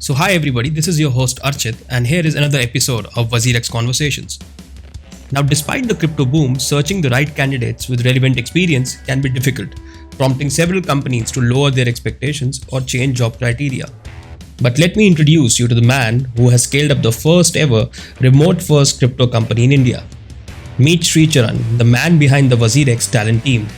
So, hi everybody, this is your host Archit, and here is another episode of WazirX Conversations. Now, despite the crypto boom, searching the right candidates with relevant experience can be difficult, prompting several companies to lower their expectations or change job criteria. But let me introduce you to the man who has scaled up the first ever remote first crypto company in India. Meet Sricharan, the man behind the WazirX talent team.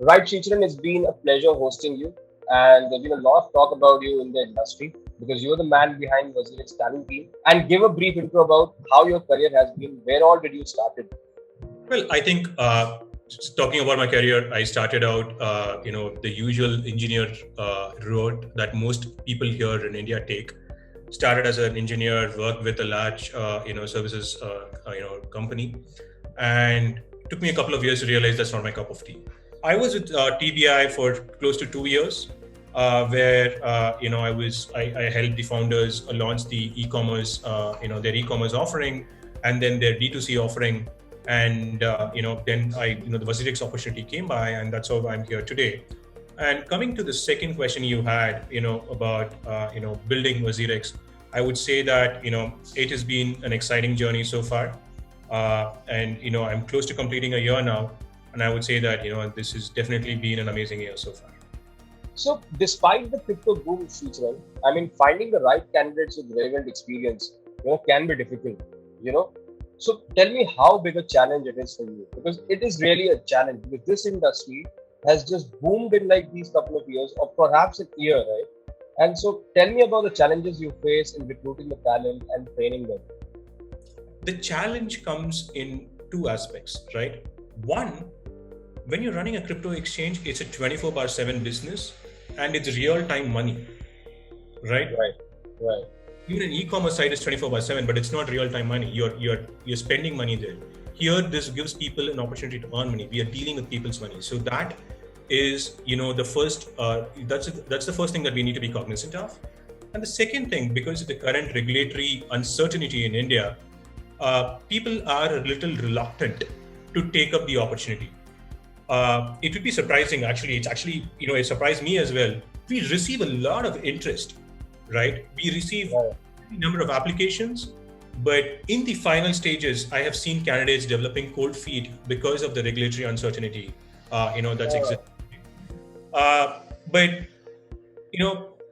Right, Sricharan, it's been a pleasure hosting you, and there's been a lot of talk about you in the industry because you're the man behind WazirX talent team. And give a brief intro about how your career has been. Where all did you started? Well, I think talking about my career, I started out, the usual engineer road that most people here in India take. Started as an engineer, worked with a large, services, company, and it took me a couple of years to realize that's not my cup of tea. I was with TBI for close to 2 years, where I helped the founders launch the e-commerce, their e-commerce offering, and then their D2C offering. And then the WazirX opportunity came by, and that's how I'm here today. And coming to the second question you had, about building WazirX, I would say that it has been an exciting journey so far, and I'm close to completing a year now, and I would say that this has definitely been an amazing year so far. So, despite the crypto boom, Sricharan, I mean, finding the right candidates with relevant experience, can be difficult. So tell me how big a challenge it is for you, because it is really a challenge because this industry has just boomed in like these couple of years or perhaps a year, right? And so tell me about the challenges you face in recruiting the talent and training them. The challenge comes in two aspects, right? One, when you're running a crypto exchange, it's a 24/7 business and it's real-time money, right? Right. Even an e-commerce site is 24/7, but it's not real-time money. You're spending money there. Here, this gives people an opportunity to earn money. We are dealing with people's money, so that is the first. That's the first thing that we need to be cognizant of. And the second thing, because of the current regulatory uncertainty in India, people are a little reluctant to take up the opportunity. It would be surprising, actually. It surprised me as well. We receive a lot of interest. Right, we receive a number of applications, but in the final stages, I have seen candidates developing cold feet because of the regulatory uncertainty. That's existing. But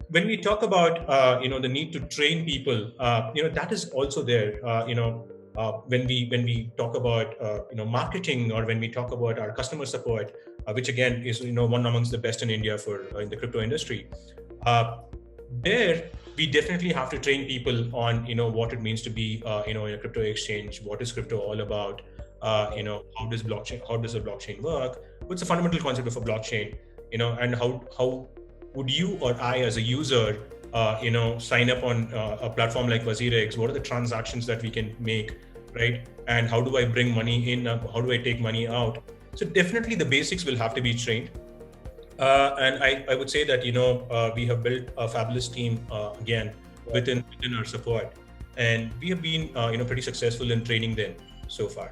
when we talk about the need to train people, that is also there. When we talk about marketing, or when we talk about our customer support, which again is one amongst the best in India for in the crypto industry. There, we definitely have to train people on what it means to be in a crypto exchange. What is crypto all about? How does a blockchain work? What's the fundamental concept of a blockchain? And how would you or I as a user sign up on a platform like WazirX? What are the transactions that we can make, right? And how do I bring money in? How do I take money out? So definitely the basics will have to be trained. And I would say that we have built a fabulous team again within our support, and we have been pretty successful in training them so far.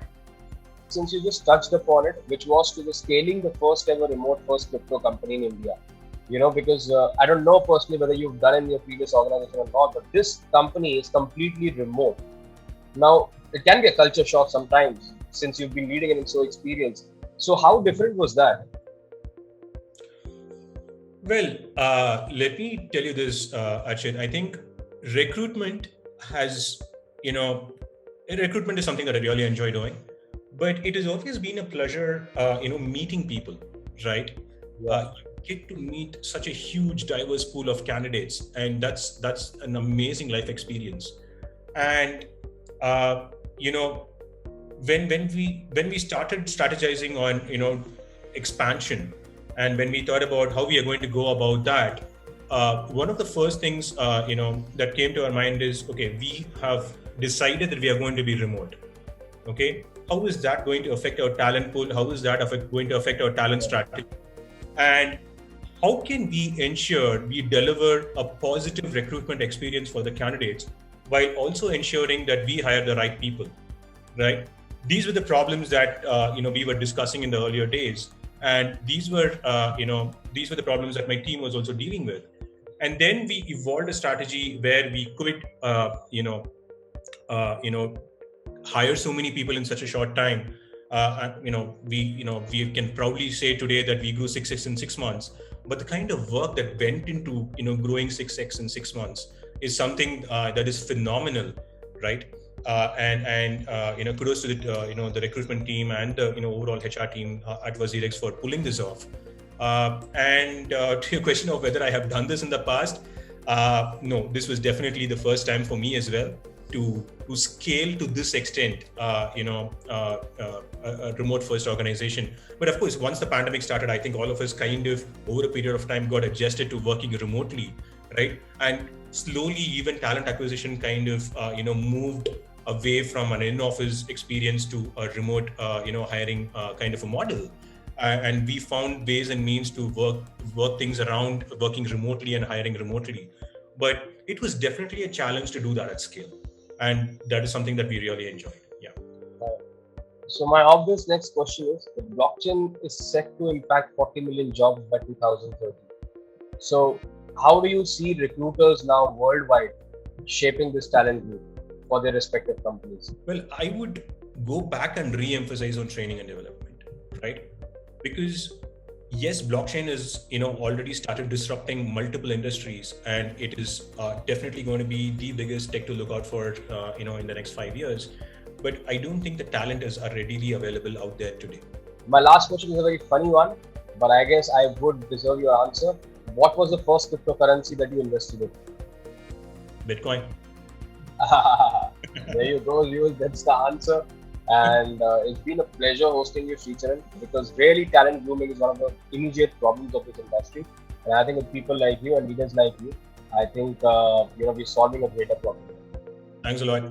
Since you just touched upon it, which was to the scaling the first ever remote first crypto company in India, because I don't know personally whether you've done in your previous organization or not, but this company is completely remote. Now, it can be a culture shock sometimes since you've been leading it and so experienced. So how different was that? Well, let me tell you this, Archit. I think recruitment has, recruitment is something that I really enjoy doing, but it has always been a pleasure, meeting people, right? Yeah. You get to meet such a huge, diverse pool of candidates, and that's an amazing life experience. And when we started strategizing on expansion, and when we thought about how we are going to go about that, one of the first things that came to our mind is, okay, we have decided that we are going to be remote. Okay, how is that going to affect our talent pool? How is that going to affect our talent strategy? And how can we ensure we deliver a positive recruitment experience for the candidates while also ensuring that we hire the right people, right? These were the problems that we were discussing in the earlier days, and these were the problems that my team was also dealing with. And then we evolved a strategy where we could hire so many people in such a short time. We can proudly say today that we grew 6x in 6 months. But the kind of work that went into growing 6x in 6 months is something that is phenomenal, right? Kudos to the recruitment team and the overall HR team at WazirX for pulling this off. To your question of whether I have done this in the past, no, this was definitely the first time for me as well to scale to this extent, a remote first organization. But of course, once the pandemic started, I think all of us kind of over a period of time got adjusted to working remotely, right? And slowly even talent acquisition kind of, moved away from an in-office experience to a remote, hiring kind of a model. And we found ways and means to work things around working remotely and hiring remotely. But it was definitely a challenge to do that at scale. And that is something that we really enjoyed. Yeah. So my obvious next question is, the blockchain is set to impact 40 million jobs by 2030. So how do you see recruiters now worldwide shaping this talent group for their respective companies? Well, I would go back and re-emphasize on training and development, right? Because yes, blockchain is already started disrupting multiple industries, and it is definitely going to be the biggest tech to look out for in the next 5 years. But I don't think the talent is readily available out there today. My last question is a very funny one, but I guess I would deserve your answer. What was the first cryptocurrency that you invested in? Bitcoin. There you go, Jules. That's the answer. And it's been a pleasure hosting you, Sricharan, because really talent grooming is one of the immediate problems of this industry. And I think with people like you and leaders like you, I think we're solving a greater problem. Thanks a lot.